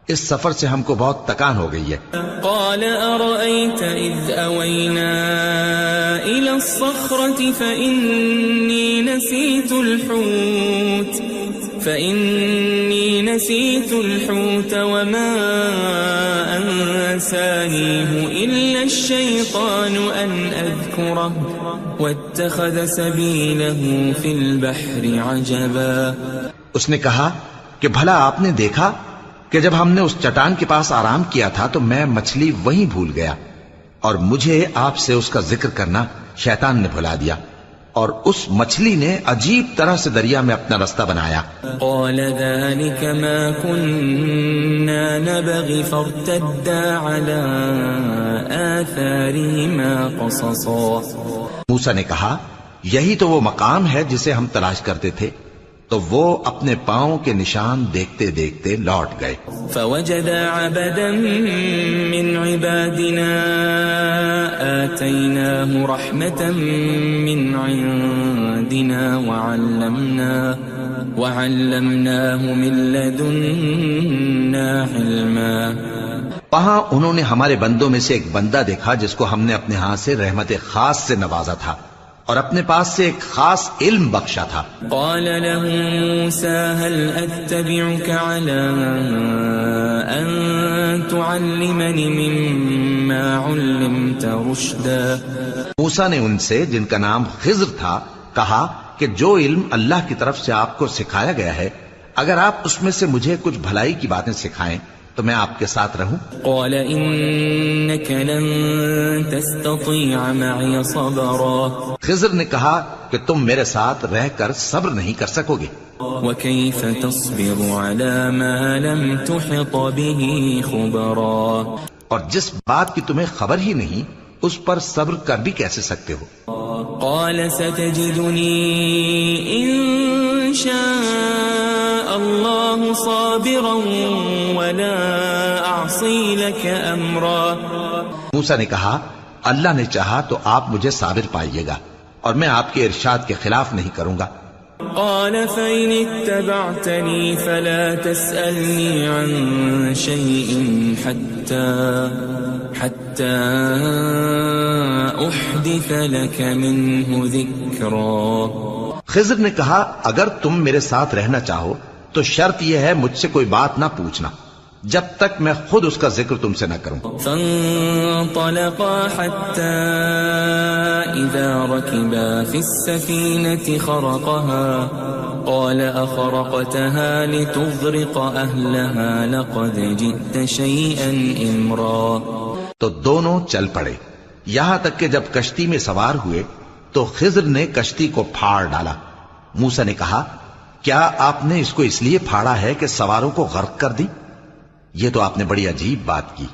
اس سفر سے ہم کو بہت تکان ہو گئی ہے۔ قال أرأيت إذ أوينا إلى الصخرة فإني نسيت الحوت وما أنسانيه إلا الشيطان أن أذكره واتخذ سبيله في البحر عجبا۔ اس نے کہا کہ بھلا آپ نے دیکھا کہ جب ہم نے اس چٹان کے پاس آرام کیا تھا تو میں مچھلی وہیں بھول گیا، اور مجھے آپ سے اس کا ذکر کرنا شیطان نے بھلا دیا، اور اس مچھلی نے عجیب طرح سے دریا میں اپنا رستہ بنایا. قال ذلك ما كنا نبغي فارتدا على آثارهما قصصا. موسیٰ نے کہا یہی تو وہ مقام ہے جسے ہم تلاش کرتے تھے. تو وہ اپنے پاؤں کے نشان دیکھتے دیکھتے لوٹ گئے. فوجد عبدا من عبادنا آتيناه رحمة من عندنا وعلمناه من لدنا علما. وہاں انہوں نے ہمارے بندوں میں سے ایک بندہ دیکھا جس کو ہم نے اپنے ہاتھ سے رحمت خاص سے نوازا تھا اور اپنے پاس سے ایک خاص علم بخشا تھا. قال له موسى هل أتبعك على أن تعلمني مما علمت رشدا. موسیٰ نے ان سے جن کا نام خضر تھا کہا کہ جو علم اللہ کی طرف سے آپ کو سکھایا گیا ہے اگر آپ اس میں سے مجھے کچھ بھلائی کی باتیں سکھائیں تو میں آپ کے ساتھ رہوں. قال إنك لن تستطيع معي صبرا. خضر نے کہا کہ تم میرے ساتھ رہ کر صبر نہیں کر سکو گے. وكيف تصبر على ما لم تحط به خبرا. اور جس بات کی تمہیں خبر ہی نہیں اس پر صبر کر بھی کیسے سکتے ہو. قال ستجدني إن شاء الله صابرا ولا أعصي لك أمرا. موسیٰ نے کہا اللہ نے چاہا تو آپ مجھے صابر پائیے گا اور میں آپ کے ارشاد کے خلاف نہیں کروں گا. قال فإن اتبعتني فلا تسألني عن شيء حتى أحدث لك منه ذكرا. خضر نے کہا اگر تم میرے ساتھ رہنا چاہو تو شرط یہ ہے مجھ سے کوئی بات نہ پوچھنا جب تک میں خود اس کا ذکر تم سے نہ کروں. فانطلقا حتى إذا ركبا في السفينة خرقها قال أخرقتها لتغرق أهلها لقد جئت شيئا إمرا. تو دونوں چل پڑے یہاں تک کہ جب کشتی میں سوار ہوئے تو خضر نے کشتی کو پھاڑ ڈالا. موسیٰ نے کہا کیا آپ نے اس کو اس لیے پھاڑا ہے کہ سواروں کو غرق کر دی؟ یہ تو آپ نے بڑی عجیب بات کی.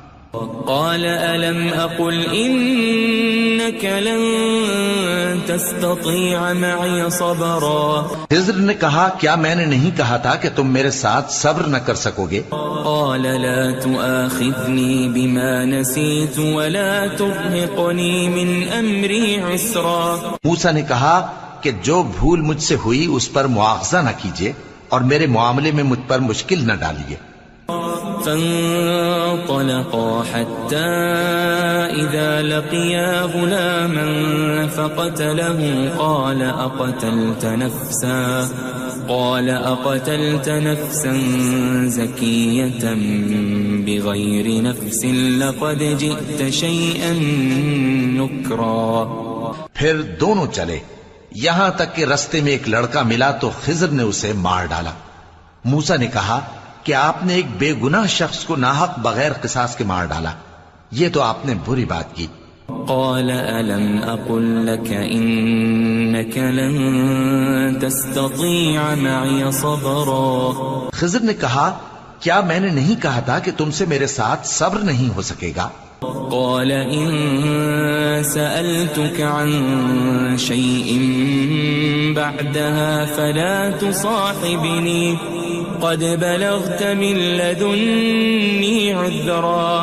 قال ألم أقل إنك لن تستطيع معي صبرا. خضر نے کہا کیا میں نے نہیں کہا تھا کہ تم میرے ساتھ صبر نہ کر سکو گے؟ قال لا تؤاخذني بما نسيت ولا ترهقني من أمري عسرا. موسیٰ نے کہا کہ جو بھول مجھ سے ہوئی اس پر مواخذہ نہ کیجیے اور میرے معاملے میں مجھ پر مشکل نہ ڈالیے. فانطلقا حتى إذا لقيا غلاما فقتله قال أقتلت نفسا زكية بغير نفس لقد جئت شيئا نكرا. پھر دونوں چلے یہاں تک کہ رستے میں ایک لڑکا ملا تو خضر نے اسے مار ڈالا. موسیٰ نے کہا کہ آپ نے ایک بے گناہ شخص کو ناحق بغیر قصاص کے مار ڈالا. یہ تو آپ نے بری بات کی. قال ألم أقل لك إنك لن تستطيع معي صبرا. خضر نے کہا کیا میں نے نہیں کہا تھا کہ تم سے میرے ساتھ صبر نہیں ہو سکے گا؟ قال إن سألتك عن شيء بعدها فلا تصاحبني قد بلغت من لدني عذرا.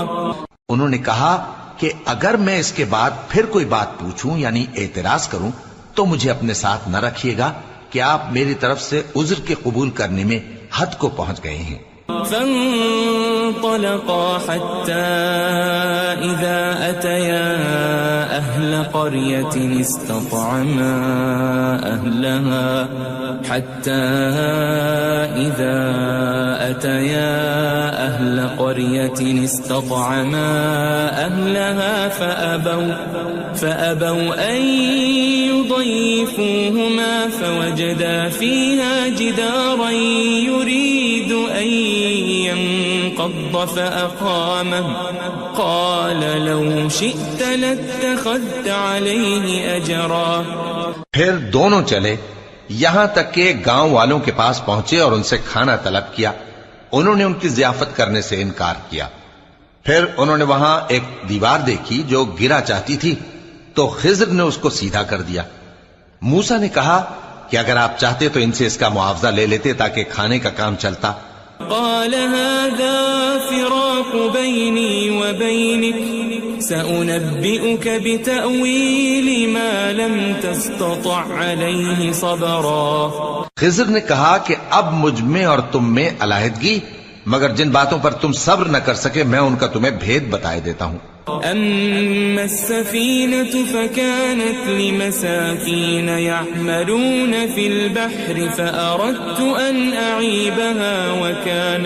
انہوں نے کہا کہ اگر میں اس کے بعد پھر کوئی بات پوچھوں یعنی اعتراض کروں تو مجھے اپنے ساتھ نہ رکھیے گا کہ آپ میری طرف سے عذر کے قبول کرنے میں حد کو پہنچ گئے ہیں. فانطلقا حتى إذا أتيا أهل قرية استطعما أهلها فأبوا أن يضيفوهما فوجدا فيها جدارا يريد أن ينقض فأقامه قال لو شئت لاتخذت عليه أجرا. پھر دونوں چلے یہاں تک کہ گاؤں والوں کے پاس پہنچے اور ان سے کھانا طلب کیا۔ انہوں نے ان کی ضیافت کرنے سے انکار کیا۔ پھر انہوں نے وہاں ایک دیوار دیکھی جو گرا چاہتی تھی، تو خضر نے اس کو سیدھا کر دیا۔ موسیٰ نے کہا کہ اگر آپ چاہتے تو ان سے اس کا معاوضہ لے لیتے تاکہ کھانے کا کام چلتا۔ قال هذا فراق بيني وبينك سأنبئك بتأويل ما لم تستطع عليه صبرا۔ خضر نے کہا کہ اب مجھ میں اور تم میں علیحدگی، مگر جن باتوں پر تم صبر نہ کر سکے میں ان کا تمہیں بھید بتائے دیتا ہوں۔ أما السفينة فكانت لمساكين يعملون في البحر فأردت أن أعيبها وكان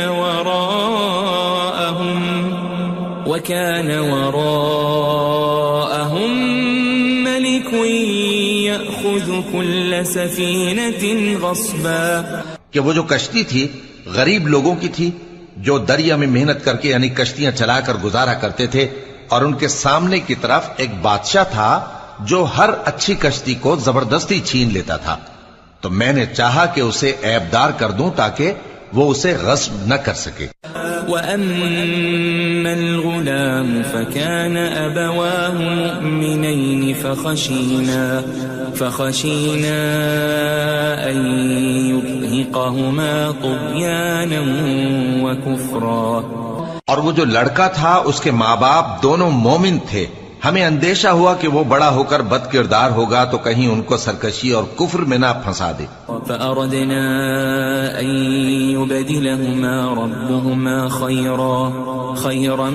وراءهم ملك يأخذ كل سفينة غصبا، کہ وہ جو کشتی تھی غریب لوگوں کی تھی جو دریا میں محنت کر کے یعنی کشتیاں چلا کر گزارا کرتے تھے، اور ان کے سامنے کی طرف ایک بادشاہ تھا جو ہر اچھی کشتی کو زبردستی چھین لیتا تھا، تو میں نے چاہا کہ اسے عیبدار کر دوں تاکہ وہ اسے غصب نہ کر سکے۔ وَأَمَّا الْغُلَامُ فَكَانَ أَبَوَاهُ مُؤْمِنَيْنِ فَخَشِينَا أَن يُرْهِقَهُمَا طُغْيَانًا وَكُفْرًا۔ اور وہ جو لڑکا تھا اس کے ماں باپ دونوں مومن تھے، ہمیں اندیشہ ہوا کہ وہ بڑا ہو کر بد کردار ہوگا تو کہیں ان کو سرکشی اور کفر میں نہ پھنسا دے۔ فأردنا أن يبدلهما ربهما خيرا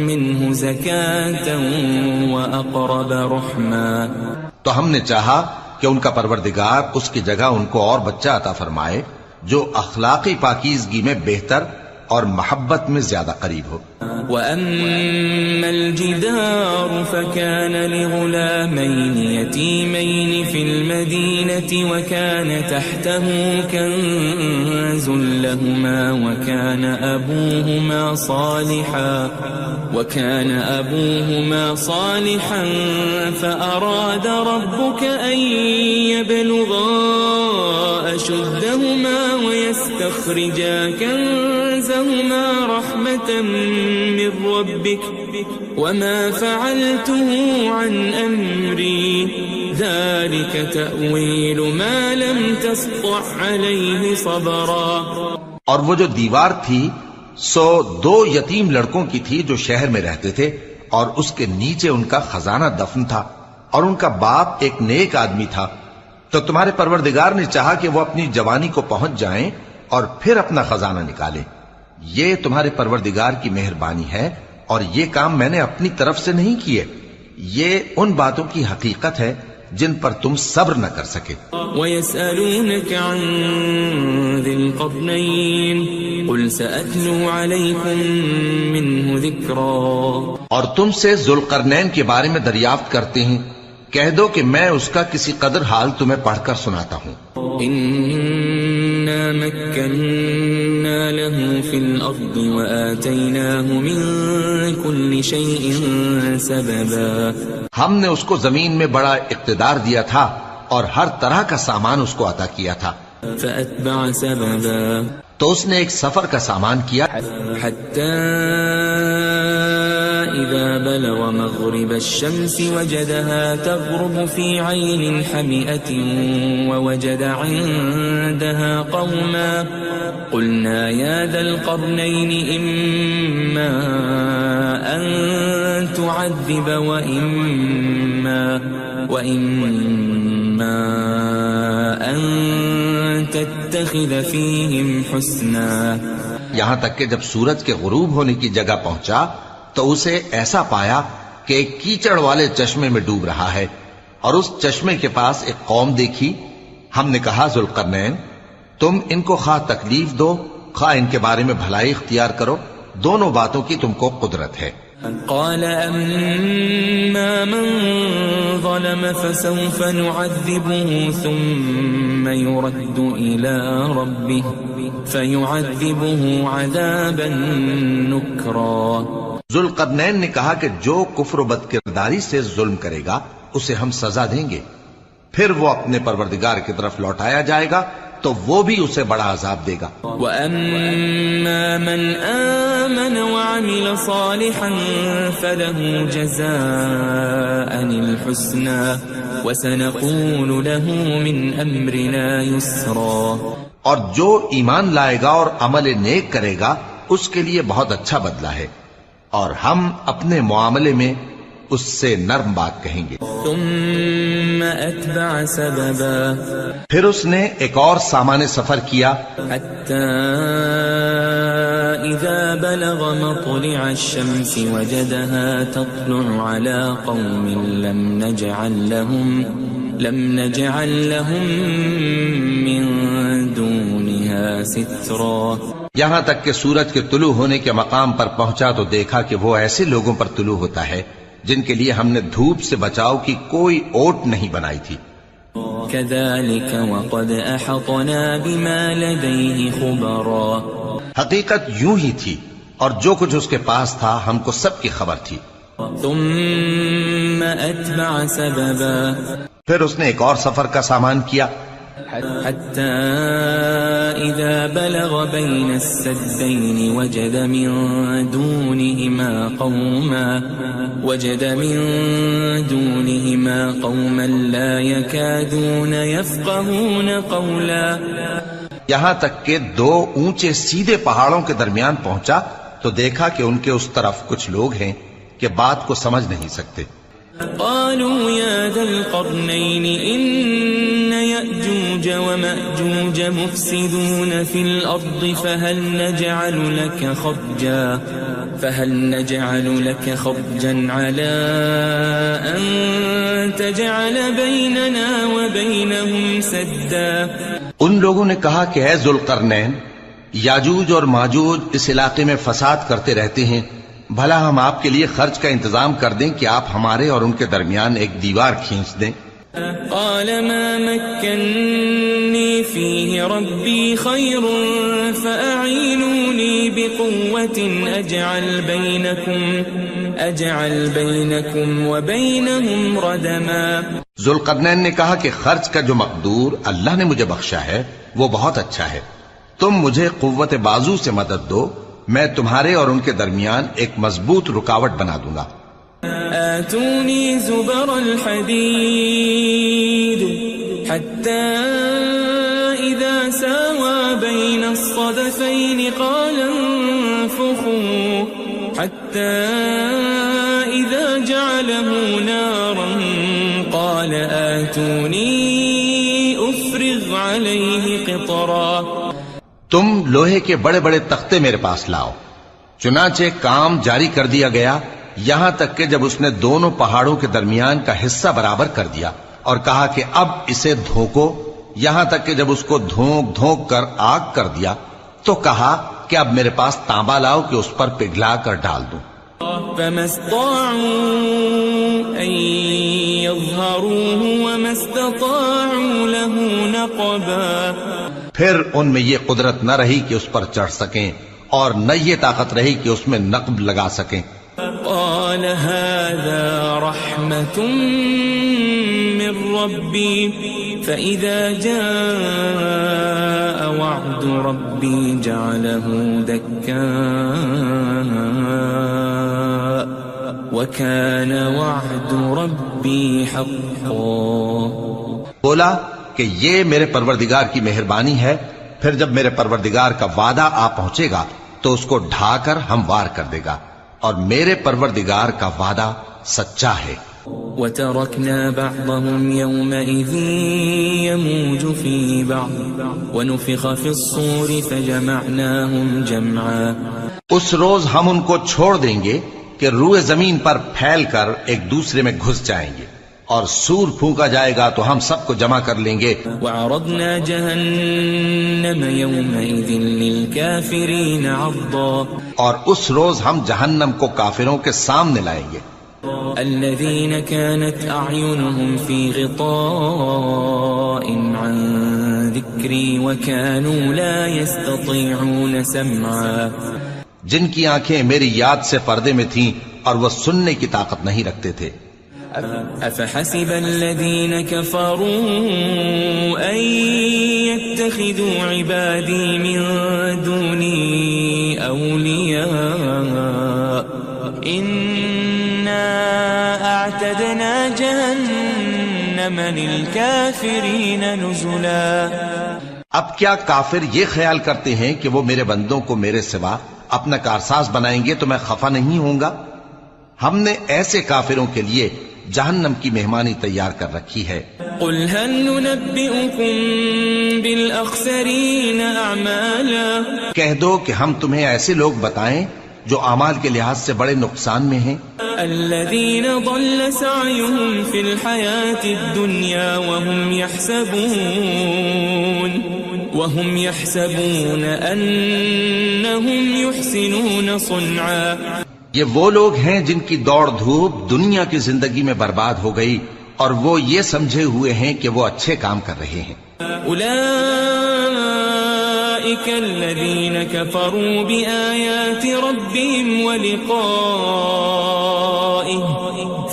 منه زكاة وأقرب رحما، تو ہم نے چاہا کہ ان کا پروردگار اس کی جگہ ان کو اور بچہ عطا فرمائے جو اخلاقی پاکیزگی میں بہتر اور محبت میں زیادہ قریب ہو۔ وَأَمَّا الْجِدَارُ فَكَانَ لِغُلَامَيْنِ يَتِيمَيْنِ فِي الْمَدِينَةِ وَكَانَ تَحْتَهُ كَنْزٌ لَهُمَا وَكَانَ أَبُوهُمَا صَالِحًا فَأَرَادَ رَبُّكَ أَنْ يَبْلُغَا أَشُدَّهُمَا وَيَسْتَخْرِجَا كَنْزَهُمَا رَحْمَةً من ربك وما فعلته عن أمري ذلك تأويل ما لم تسطع عليه صبرا۔ اور وہ جو دیوار تھی سو دو یتیم لڑکوں کی تھی جو شہر میں رہتے تھے، اور اس کے نیچے ان کا خزانہ دفن تھا، اور ان کا باپ ایک نیک آدمی تھا، تو تمہارے پروردگار نے چاہا کہ وہ اپنی جوانی کو پہنچ جائیں اور پھر اپنا خزانہ نکالے۔ یہ تمہارے پروردگار کی مہربانی ہے، اور یہ کام میں نے اپنی طرف سے نہیں کیے، یہ ان باتوں کی حقیقت ہے جن پر تم صبر نہ کر سکے۔ وَيَسْأَلُونَكَ عَنْ ذِي الْقَرْنَيْنِ قُلْ سَأَتْلُو عَلَيْكُمْ مِنْهُ ذِكْرًا۔ اور تم سے ذوالقرنین کے بارے میں دریافت کرتے ہیں، کہہ دو کہ میں اس کا کسی قدر حال تمہیں پڑھ کر سناتا ہوں۔ إِنَّا مَكَّنَّا لَهُ فِي الْأَرْضِ وَآتَيْنَاهُ مِنْ كُلِّ شَيْءٍ سَبَبًا۔ ہم نے اس کو زمین میں بڑا اقتدار دیا تھا اور ہر طرح کا سامان اس کو عطا کیا تھا۔ فَأَتْبَعَ سَبَبًا، تو اس نے ایک سفر کا سامان کیا، حتى إذا بلغ مغرب الشمس وجدها تغرب في عين حمئة ووجد عندها قوما قلنا يا ذا القرنين إما أن تعذب وإما أن تتخذ فيهم حسنا۔ یہاں تک کہ جب سورج کے غروب ہونے کی جگہ پہنچا تو اسے ایسا پایا کہ ایک کیچڑ والے چشمے میں ڈوب رہا ہے، اور اس چشمے کے پاس ایک قوم دیکھی۔ ہم نے کہا ذوالقرنین تم ان کو خواہ تکلیف دو خواہ ان کے بارے میں بھلائی اختیار کرو، دونوں باتوں کی تم کو قدرت ہے۔ قال أما من ظلم فسوف نعذبه ثم يرد إلى ربه فيعذبه عذابا نكرا۔ ذوالقرنین نے کہا کہ جو کفر و بد کرداری سے ظلم کرے گا اسے ہم سزا دیں گے، پھر وہ اپنے پروردگار کی طرف لوٹایا جائے گا تو وہ بھی اسے بڑا عذاب دے گا۔ وَأَمَّا مَنْ آمَنَ وَعَمِلَ صَالِحًا فَلَهُ جَزَاءً الْحُسْنَى وَسَنَقُولُ لَهُ مِنْ أَمْرِنَا يُسْرًا۔ اور جو ایمان لائے گا اور عمل نیک کرے گا اس کے لیے بہت اچھا بدلہ ہے، اور ہم اپنے معاملے میں اس سے نرم بات کہیں گے۔ ثم أتبع سببا، پھر اس نے ایک اور سامان سفر کیا، حتى إذا بلغ مطلع الشمس وجدها تطلع على قوم لم نجعل لهم من دونها سترا۔ یہاں تک کہ سورج کے طلوع ہونے کے مقام پر پہنچا تو دیکھا کہ وہ ایسے لوگوں پر طلوع ہوتا ہے جن کے لیے ہم نے دھوپ سے بچاؤ کی کوئی اوٹ نہیں بنائی تھی۔ كذلك وقد أحطنا بما لديه خبرا، حقیقت یوں ہی تھی اور جو کچھ اس کے پاس تھا ہم کو سب کی خبر تھی۔ ثم أتبع سببا، پھر اس نے ایک اور سفر کا سامان کیا، حتى إذا بلغ بين السدين وجد من دونهما قوما لا يكادون يفقهون قولا۔ یہاں تک کہ دو اونچے سیدھے پہاڑوں کے درمیان پہنچا تو دیکھا کہ ان کے اس طرف کچھ لوگ ہیں کہ بات کو سمجھ نہیں سکتے۔ قالوا يا ذا القرنين إن يأجوج ومأجوج مفسدون في الأرض فهل نجعل لك خرجا على أن تجعل بيننا وبينهم سدا۔ ان لوگوں نے کہا کہ اے ذوالقرنین، یاجوج اور ماجوج اس علاقے میں فساد کرتے رہتے ہیں، بھلا ہم آپ کے لیے خرچ کا انتظام کر دیں کہ آپ ہمارے اور ان کے درمیان ایک دیوار کھینچ دیں۔ قال ما مكنني فيه ربي خير فأعينوني بقوة أجعل بينكم وبينهم ردما۔ ذوالقرنین نے کہا کہ خرچ کا جو مقدور اللہ نے مجھے بخشا ہے وہ بہت اچھا ہے، تم مجھے قوت بازو سے مدد دو، میں تمہارے اور ان کے درمیان ایک مضبوط رکاوٹ بنا دوں گا۔ آتوني زبر الحديد حتى إذا ساوى بين الصدفين قال انفخوا حتى إذا جعله نارا قال آتوني أفرغ عليه قطرا۔ تم لوہے کے بڑے بڑے تختے میرے پاس لاؤ۔ چنانچہ کام جاری کر دیا گیا یہاں تک کہ جب اس نے دونوں پہاڑوں کے درمیان کا حصہ برابر کر دیا اور کہا کہ اب اسے دھوکو، یہاں تک کہ جب اس کو دھونک دھونک کر آگ کر دیا تو کہا کہ اب میرے پاس تانبا لاؤ کہ اس پر پگھلا کر ڈال دوں۔ فما استطاعوا أن يظهروه وما استطاعوا له نقبا۔ پھر ان میں یہ قدرت نہ رہی کہ اس پر چڑھ سکیں اور نہ یہ طاقت رہی کہ اس میں نقب لگا سکیں۔ قال هذا رحمة من ربي فإذا جاء وعد ربي جعله دكا وكان وعد ربي حقا۔ بولا کہ یہ میرے پروردگار کی مہربانی ہے، پھر جب میرے پروردگار کا وعدہ آ پہنچے گا تو اس کو ڈھا کر ہموار کر دے گا، اور میرے پروردگار کا وعدہ سچا ہے۔ وَتَرَكْنَا بَعْضَهُمْ يَوْمَئِذٍ يَمُوجُ فِي بَعْضٍ وَنُفِخَ فِي الصُّورِ فَجَمَعْنَاهُمْ جَمْعًا۔ اس روز ہم ان کو چھوڑ دیں گے کہ روئے زمین پر پھیل کر ایک دوسرے میں گھس جائیں گے، اور سور پھونکا جائے گا تو ہم سب کو جمع کر لیں گے۔ وَعَرَضْنَا جَهَنَّمَ يَوْمَئِذٍ لِلْكَافِرِينَ عَرْضًا۔ اور اس روز ہم جہنم کو کافروں کے سامنے لائیں گے۔ الَّذِينَ كَانَتْ أَعْيُنُهُمْ فِي غِطَاءٍ عَنْ ذِكْرِي وَكَانُوا لَا يَسْتَطِيعُونَ سَمْعًا۔ جن کی آنکھیں میری یاد سے پردے میں تھیں اور وہ سننے کی طاقت نہیں رکھتے تھے۔ أفحسب الذين كفروا أن يتخذوا عبادي من دوني أولياء إنا أعتدنا جهنم للكافرين نزلا. اب کیا کافر یہ خیال کرتے ہیں کہ وہ میرے بندوں کو میرے سوا اپنا کارساز بنائیں گے تو میں خفا نہیں ہوں گا؟ ہم نے ایسے کافروں کے لیے جہنم کی مہمانی تیار کر رکھی ہے. قل هل ننبئكم بالأخسرين أعمالا. کہہ دو کہ ہم تمہیں ایسے لوگ بتائیں جو اعمال کے لحاظ سے بڑے نقصان میں ہیں. الذين ضل سعيهم في الحياة الدنيا وهم يحسبون أنهم يحسنون صنعا. یہ وہ لوگ ہیں جن کی دوڑ دھوپ دنیا کی زندگی میں برباد ہو گئی اور وہ یہ سمجھے ہوئے ہیں کہ وہ اچھے کام کر رہے ہیں. أولئك الذين كفروا بآيات ربهم ولقائه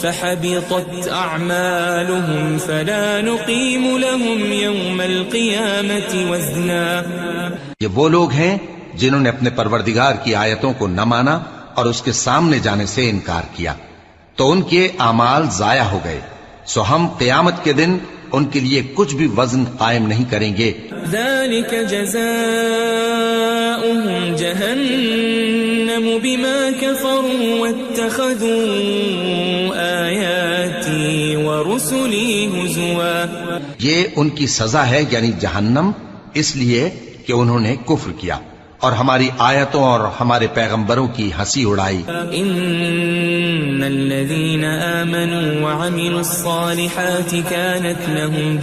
فحبطت أعمالهم فلا نقيم لهم يوم القيامة وزنا. یہ وہ لوگ ہیں جنہوں نے اپنے پروردگار کی آیتوں کو نہ مانا اور اس کے سامنے جانے سے انکار کیا تو ان کے اعمال ضائع ہو گئے، سو ہم قیامت کے دن ان کے لیے کچھ بھی وزن قائم نہیں کریں گے. ذلك جزاؤهم جهنم بما كفروا واتخذوا آياتي ورسلي هزوا. یہ ان کی سزا ہے یعنی جہنم، اس لیے کہ انہوں نے کفر کیا اور ہماری آیتوں اور ہمارے پیغمبروں کی ہنسی اڑائی. ان الذين آمنوا وعملوا الصالحات كانت لهم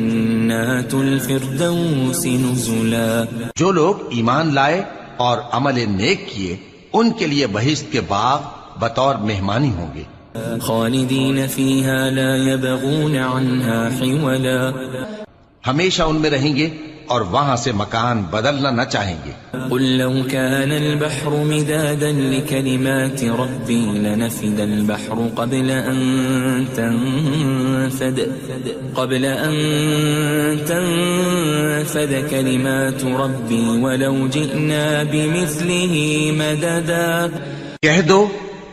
جنات الفردوس نزلا. جو لوگ ایمان لائے اور عمل نیک کیے ان کے لیے بہشت کے باغ بطور مہمانی ہوں گے. خالدین فیہا لا یبغون عنہا حولا. ہمیشہ ان میں رہیں گے اور وہاں سے مکان بدلنا نہ چاہیں گے. قل لو كان البحر مدادا لكلمات ربي لنفد البحر قبل أن تنفد كلمات ربي ولو جئنا بمثله مددا. کہہ دو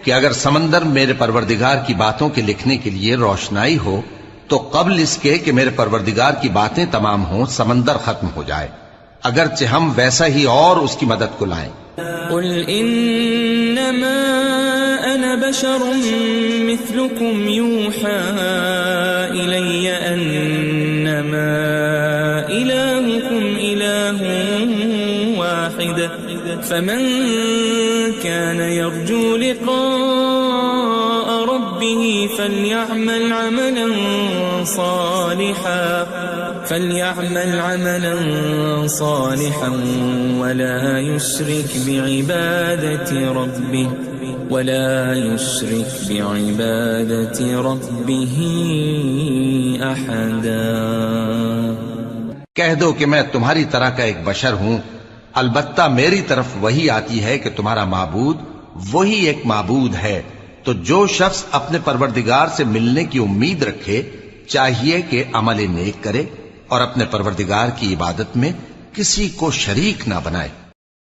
کہ اگر سمندر میرے پروردگار کی باتوں کے لکھنے کے لیے روشنائی ہو تو قبل اس کے کہ میرے پروردگار کی باتیں تمام ہوں سمندر ختم ہو جائے، اگرچہ ہم ویسا ہی اور اس کی مدد کو لائیں. قل انما انا بشر مثلكم يوحى الي انما الهكم اله واحد فمن كان يرجو لقاء ربه فليعمل عملا صالحا ولا يشرك بعبادة ربه أحدا. کہہ دو کہ میں تمہاری طرح کا ایک بشر ہوں، البتہ میری طرف وہی آتی ہے کہ تمہارا معبود وہی ایک معبود ہے. تو جو شخص اپنے پروردگار سے ملنے کی امید رکھے چاہیے کہ عمل نیک کرے اور اپنے پروردگار کی عبادت میں کسی کو شریک نہ بنائے.